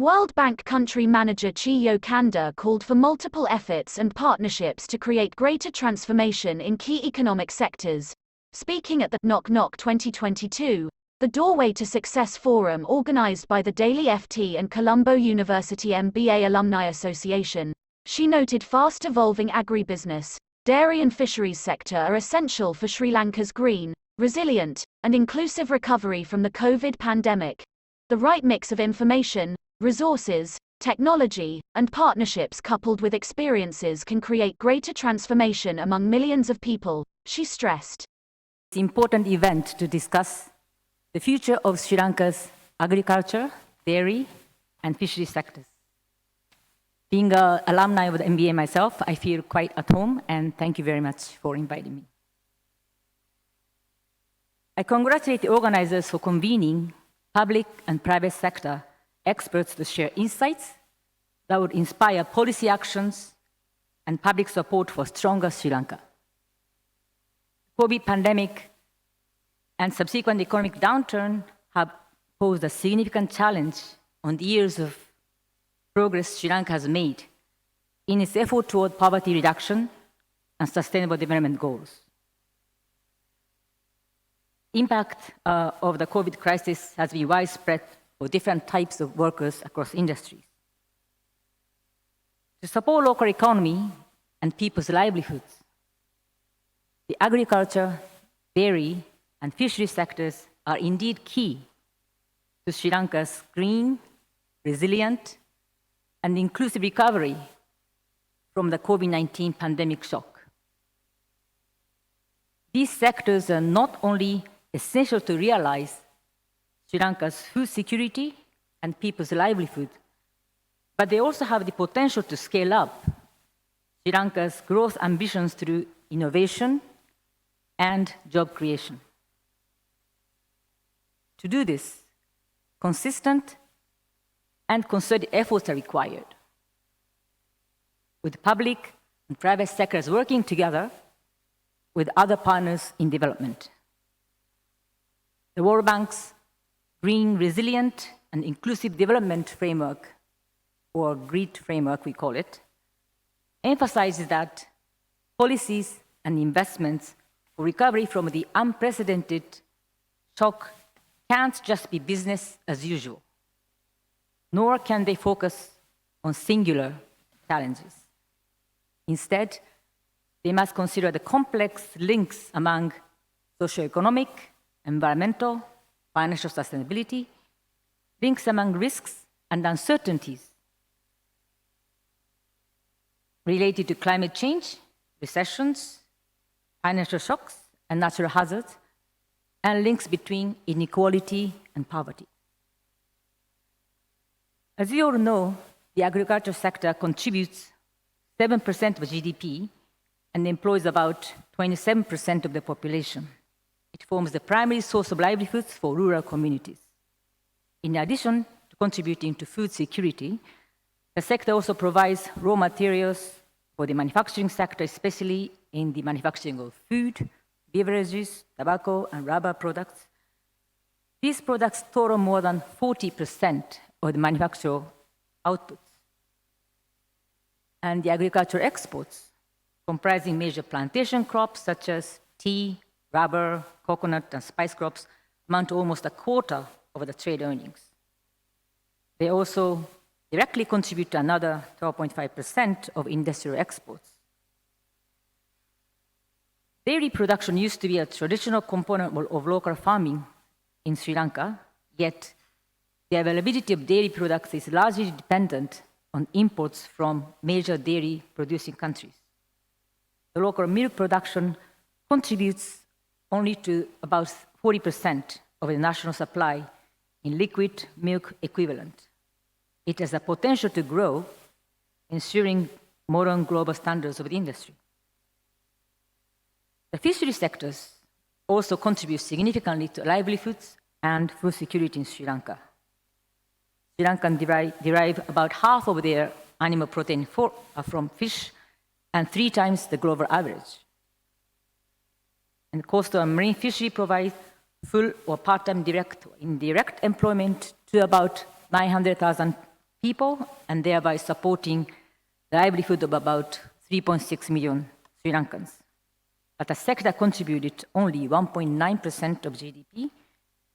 World Bank country manager Chiyo Kanda called for multiple efforts and partnerships to create greater transformation in key economic sectors. Speaking at the Knock Knock 2022, the Doorway to Success Forum organized by the Daily FT and Colombo University MBA Alumni Association, she noted fast-evolving agribusiness, dairy and fisheries sector are essential for Sri Lanka's green, resilient, and inclusive recovery from the COVID pandemic. The right mix of information, resources, technology, and partnerships coupled with experiences can create greater transformation among millions of people, she stressed. It's an important event to discuss the future of Sri Lanka's agriculture, dairy, and fisheries sectors. Being an alumni of the MBA myself, I feel quite at home, and thank you very much for inviting me. I congratulate the organizers for convening public and private sector experts to share insights that would inspire policy actions and public support for stronger Sri Lanka. The COVID pandemic and subsequent economic downturn have posed a significant challenge on the years of progress Sri Lanka has made in its effort toward poverty reduction and sustainable development goals. The impact of the COVID crisis has been widespread for different types of workers across industries. To support local economy and people's livelihoods, the agriculture, dairy, and fisheries sectors are indeed key to Sri Lanka's green, resilient, and inclusive recovery from the COVID-19 pandemic shock. These sectors are not only essential to realize Sri Lanka's food security and people's livelihood, but they also have the potential to scale up Sri Lanka's growth ambitions through innovation and job creation. To do this, consistent and concerted efforts are required, with public and private sectors working together with other partners in development. The World Bank's Green, Resilient, and Inclusive Development Framework, or GREET framework we call it, emphasizes that policies and investments for recovery from the unprecedented shock can't just be business as usual, nor can they focus on singular challenges. Instead, they must consider the complex links among socioeconomic, environmental, financial sustainability, links among risks and uncertainties related to climate change, recessions, financial shocks, and natural hazards, and links between inequality and poverty. As you all know, the agriculture sector contributes 7% of GDP and employs about 27% of the population. It forms the primary source of livelihoods for rural communities. In addition to contributing to food security, the sector also provides raw materials for the manufacturing sector, especially in the manufacturing of food, beverages, tobacco, and rubber products. These products total more than 40% of the manufacturing outputs. And the agricultural exports, comprising major plantation crops such as tea, rubber, coconut, and spice crops, amount to almost a quarter of the trade earnings. They also directly contribute to another 12.5% of industrial exports. Dairy production used to be a traditional component of local farming in Sri Lanka, yet the availability of dairy products is largely dependent on imports from major dairy producing countries. The local milk production contributes only to about 40% of the national supply in liquid milk equivalent. It has the potential to grow, ensuring modern global standards of the industry. The fishery sectors also contribute significantly to livelihoods and food security in Sri Lanka. Sri Lankans derive about half of their animal protein from fish and 3 times the global average. And coastal and marine fishery provide full or part-time direct or indirect employment to about 900,000 people and thereby supporting the livelihood of about 3.6 million Sri Lankans. But the sector contributed only 1.9% of GDP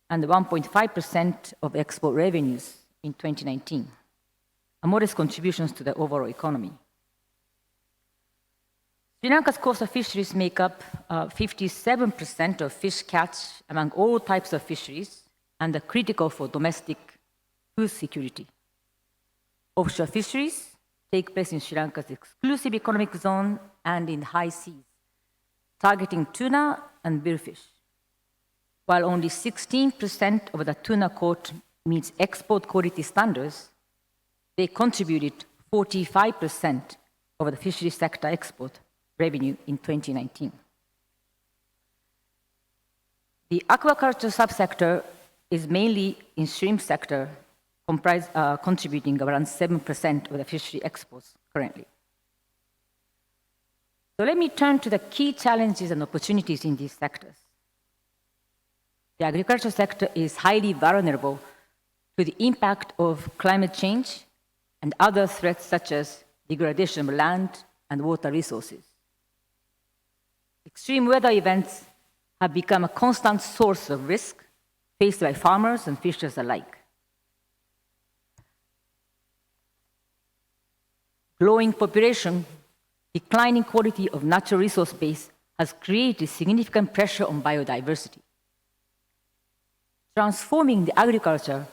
and 1.5% of export revenues in 2019, a modest contributions to the overall economy. Sri Lanka's coastal fisheries make up 57% of fish catch among all types of fisheries and are critical for domestic food security. Offshore fisheries take place in Sri Lanka's exclusive economic zone and in high seas, targeting tuna and billfish. While only 16% of the tuna caught meets export quality standards, they contributed 45% of the fisheries sector export revenue in 2019. The aquaculture subsector is mainly in shrimp sector, contributing around 7% of the fishery exports currently. So let me turn to the key challenges and opportunities in these sectors. The agriculture sector is highly vulnerable to the impact of climate change and other threats such as degradation of land and water resources. Extreme weather events have become a constant source of risk faced by farmers and fishers alike. Growing population, declining quality of natural resource base has created significant pressure on biodiversity. Transforming the agriculture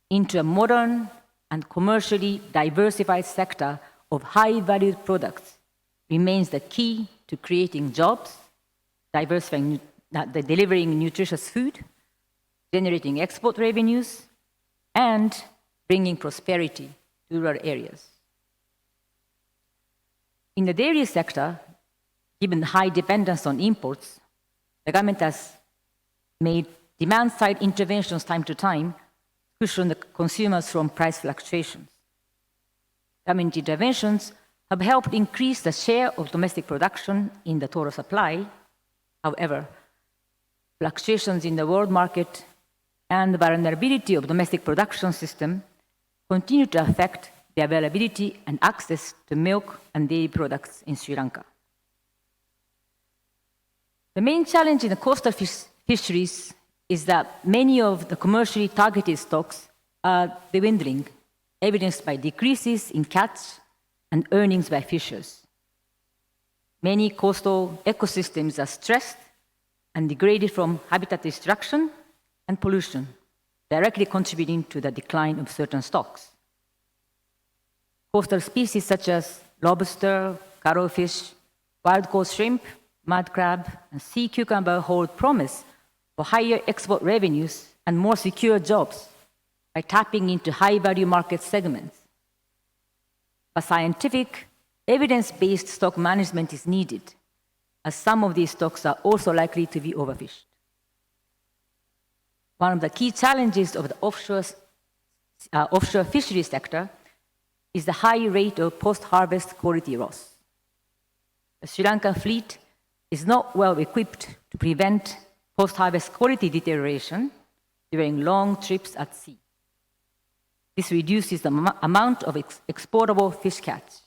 into a modern and commercially diversified sector of high-valued products remains the key to creating jobs, delivering nutritious food, generating export revenues, and bringing prosperity to rural areas. In the dairy sector, given the high dependence on imports, the government has made demand-side interventions time to time to cushion the consumers from price fluctuations. Government interventions have helped increase the share of domestic production in the total supply. However, fluctuations in the world market and the vulnerability of domestic production system continue to affect the availability and access to milk and dairy products in Sri Lanka. The main challenge in the coastal fisheries is that many of the commercially targeted stocks are dwindling, evidenced by decreases in catch and earnings by fishers. Many coastal ecosystems are stressed and degraded from habitat destruction and pollution, directly contributing to the decline of certain stocks. Coastal species such as lobster, cuttlefish, wild-caught shrimp, mud crab, and sea cucumber hold promise for higher export revenues and more secure jobs by tapping into high-value market segments. But scientific, evidence-based stock management is needed, as some of these stocks are also likely to be overfished. One of the key challenges of the offshore fishery sector is the high rate of post-harvest quality loss. The Sri Lanka fleet is not well equipped to prevent post-harvest quality deterioration during long trips at sea. This reduces the amount of exportable fish catch.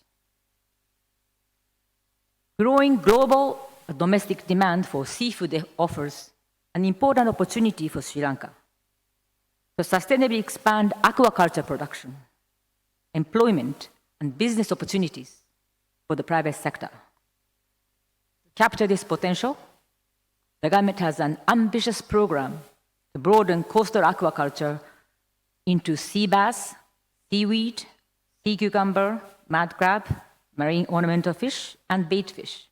Growing global domestic demand for seafood offers an important opportunity for Sri Lanka to sustainably expand aquaculture production, employment, and business opportunities for the private sector. To capture this potential, the government has an ambitious program to broaden coastal aquaculture into sea bass, seaweed, sea cucumber, mud crab, marine ornamental fish, and bait fish.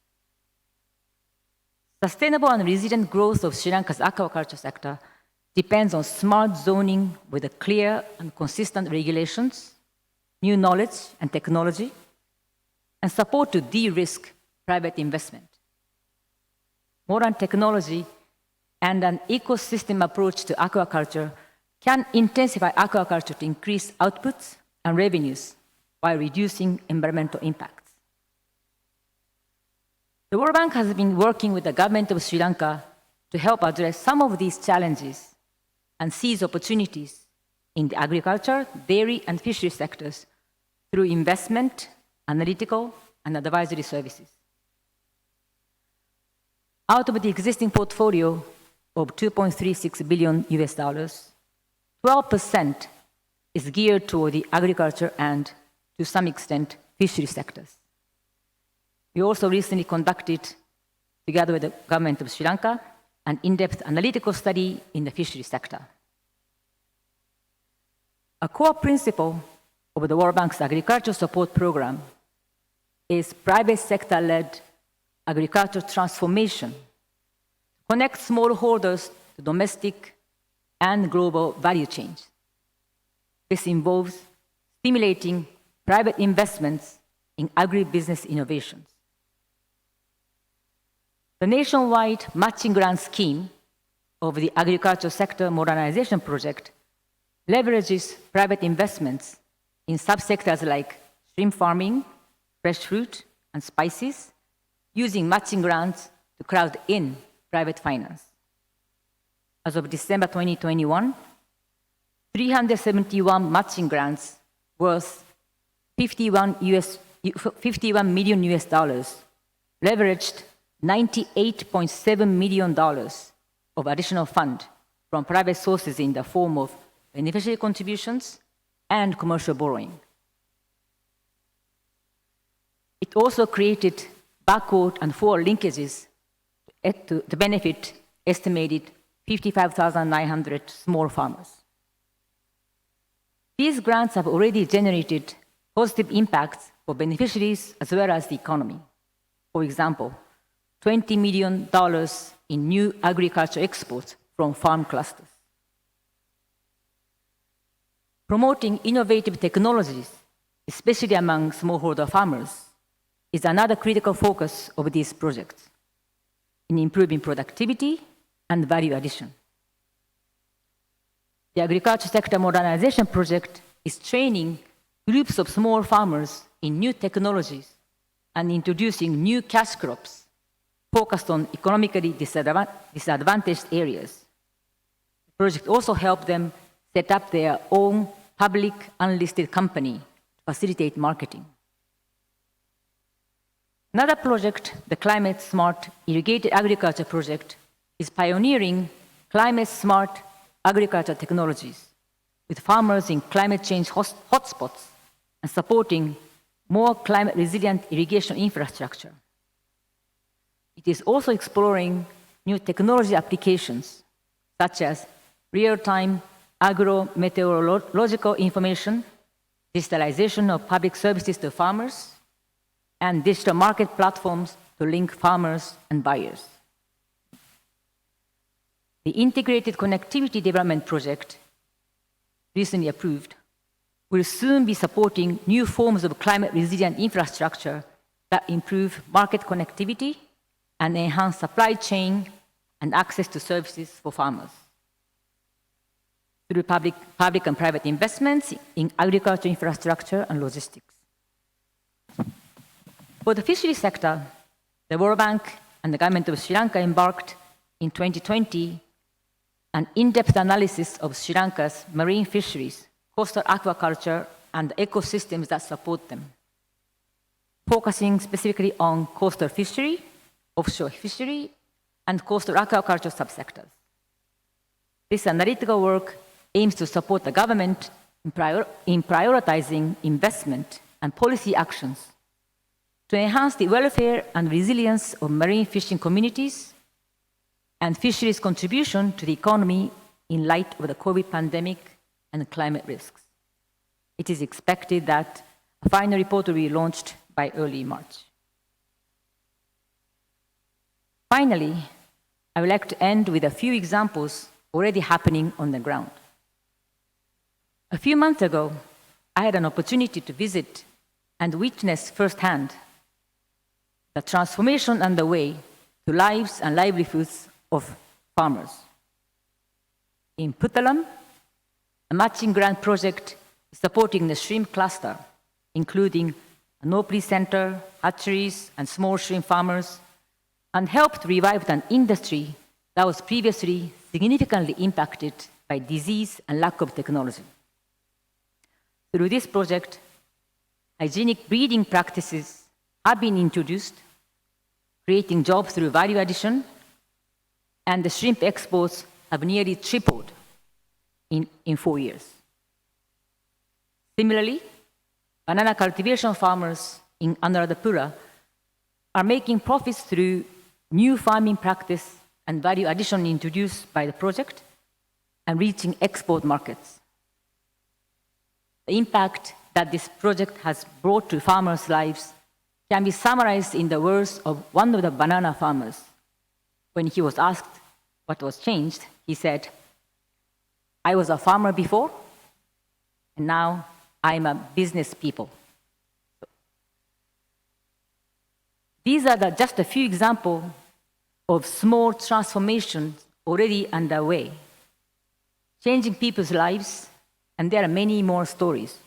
Sustainable and resilient growth of Sri Lanka's aquaculture sector depends on smart zoning with a clear and consistent regulations, new knowledge and technology, and support to de-risk private investment. Modern technology and an ecosystem approach to aquaculture can intensify aquaculture to increase outputs and revenues while reducing environmental impacts. The World Bank has been working with the government of Sri Lanka to help address some of these challenges and seize opportunities in the agriculture, dairy, and fishery sectors through investment, analytical, and advisory services. Out of the existing portfolio of $2.36 billion, 12% is geared toward the agriculture and, to some extent, fishery sectors. We also recently conducted, together with the government of Sri Lanka, an in-depth analytical study in the fishery sector. A core principle of the World Bank's agriculture support program is private sector-led agricultural transformation to connect smallholders to domestic and global value chains. This involves stimulating private investments in agribusiness innovations. The nationwide matching grant scheme of the Agriculture Sector Modernization Project leverages private investments in subsectors like shrimp farming, fresh fruit, and spices, using matching grants to crowd in private finance. As of December 2021, 371 matching grants worth $51 million leveraged $98.7 million of additional fund from private sources in the form of beneficiary contributions and commercial borrowing. It also created backward and forward linkages to benefit estimated 55,900 small farmers. These grants have already generated positive impacts for beneficiaries as well as the economy. For example, $20 million in new agriculture exports from farm clusters. Promoting innovative technologies, especially among smallholder farmers, is another critical focus of these projects in improving productivity and value addition. The Agriculture Sector Modernization Project is training groups of small farmers in new technologies and introducing new cash crops focused on economically disadvantaged areas. The project also helped them set up their own public unlisted company to facilitate marketing. Another project, the Climate Smart Irrigated Agriculture Project, is pioneering climate smart agriculture technologies with farmers in climate change hotspots and supporting more climate resilient irrigation infrastructure. It is also exploring new technology applications such as real-time agro-meteorological information, digitalization of public services to farmers, and digital market platforms to link farmers and buyers. The Integrated Connectivity Development Project, recently approved, will soon be supporting new forms of climate-resilient infrastructure that improve market connectivity and enhance supply chain and access to services for farmers. Through public and private investments in agriculture infrastructure and logistics. For the fishery sector, the World Bank and the government of Sri Lanka embarked in 2020 an in-depth analysis of Sri Lanka's marine fisheries, coastal aquaculture, and ecosystems that support them, focusing specifically on coastal fishery, offshore fishery, and coastal aquaculture subsectors. This analytical work aims to support the government in prioritizing investment and policy actions to enhance the welfare and resilience of marine fishing communities and fisheries' contribution to the economy in light of the COVID pandemic and climate risks. It is expected that a final report will be launched by early March. Finally, I would like to end with a few examples already happening on the ground. A few months ago, I had an opportunity to visit and witness firsthand the transformation underway to lives and livelihoods of farmers. In Puttalam, a matching grant project is supporting the shrimp cluster, including a Nopli center, hatcheries, and small shrimp farmers, and helped revive an industry that was previously significantly impacted by disease and lack of technology. Through this project, hygienic breeding practices have been introduced, creating jobs through value addition, and the shrimp exports have nearly tripled in 4 years. Similarly, banana cultivation farmers in Anuradhapura are making profits through new farming practice and value addition introduced by the project and reaching export markets. The impact that this project has brought to farmers' lives can be summarized in the words of one of the banana farmers. When he was asked what was changed, he said, "I was a farmer before, and now I'm a business people." These are just a few examples of small transformations already underway, changing people's lives, and there are many more stories.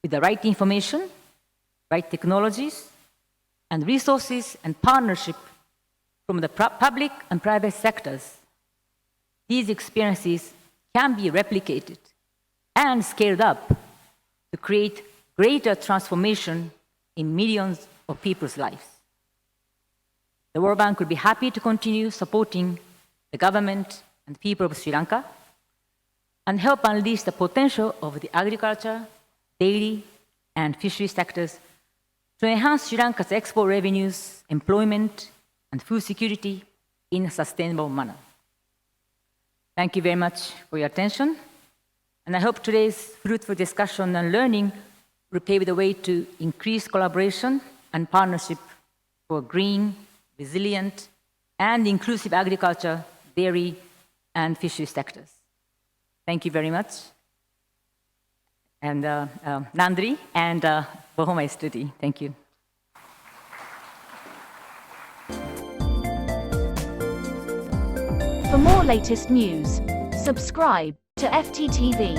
With the right information, right technologies, and resources and partnership from the public and private sectors, these experiences can be replicated and scaled up to create greater transformation in millions of people's lives. The World Bank would be happy to continue supporting the government and people of Sri Lanka and help unleash the potential of the agriculture, dairy, and fisheries sectors to enhance Sri Lanka's export revenues, employment, and food security in a sustainable manner. Thank you very much for your attention, and I hope today's fruitful discussion and learning will pave the way to increased collaboration and partnership for green, resilient, and inclusive agriculture, dairy, and fisheries sectors. Thank you very much. And Nandri and Bohoma Stuti. Thank you. For more latest news, subscribe to FTTV.